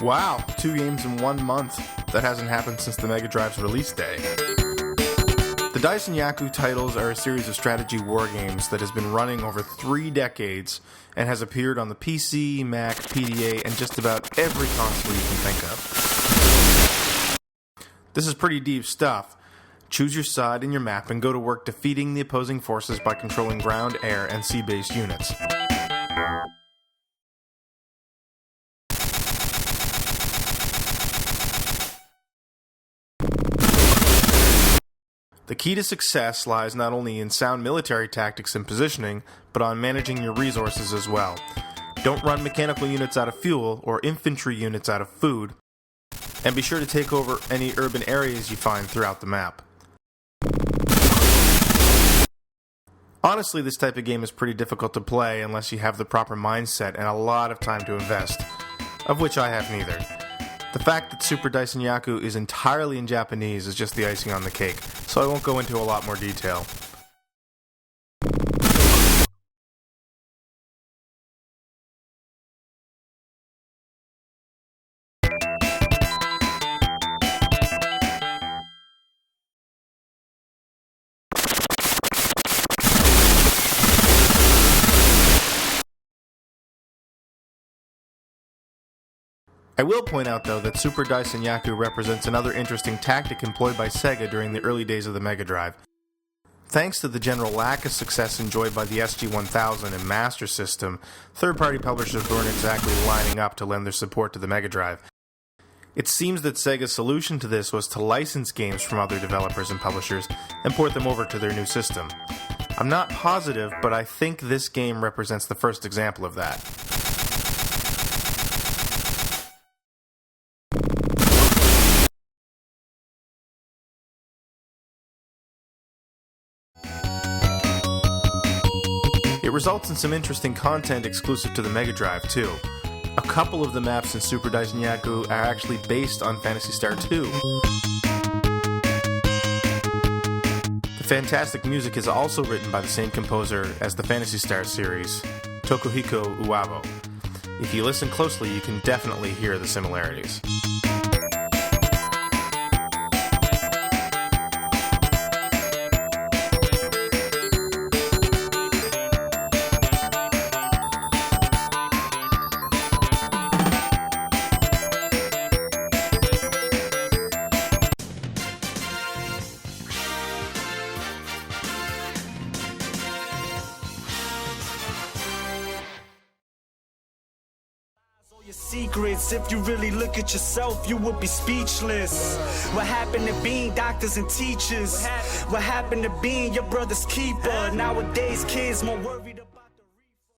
Wow, 2 games in 1 month. That hasn't happened since the Mega Drive's release day. The Daisenryaku titles are a series of strategy war games that has been running over 3 decades and has appeared on the PC, Mac, PDA, and just about every console you can think of. This is pretty deep stuff. Choose your side in your map and go to work defeating the opposing forces by controlling ground, air, and sea-based units. The key to success lies not only in sound military tactics and positioning, but on managing your resources as well. Don't run mechanical units out of fuel or infantry units out of food, and be sure to take over any urban areas you find throughout the map. Honestly, this type of game is pretty difficult to play unless you have the proper mindset and a lot of time to invest, of which I have neither. The fact that Super Daisenryaku is entirely in Japanese is just the icing on the cake, so I won't go into a lot more detail. I will point out, though, that Super Daisenryaku represents another interesting tactic employed by Sega during the early days of the Mega Drive. Thanks to the general lack of success enjoyed by the SG-1000 and Master System, third-party publishers weren't exactly lining up to lend their support to the Mega Drive. It seems that Sega's solution to this was to license games from other developers and publishers and port them over to their new system. I'm not positive, but I think this game represents the first example of that. It results in some interesting content exclusive to the Mega Drive, too. A couple of the maps in Super Daisenryaku are actually based on Phantasy Star 2. The fantastic music is also written by the same composer as the Phantasy Star series, Tokuhiko Uwabo. If you listen closely, you can definitely hear the similarities. Your secrets, if you really look at yourself, you would be speechless. What happened to being doctors and teachers? What happened to being your brother's keeper? Nowadays kids more worried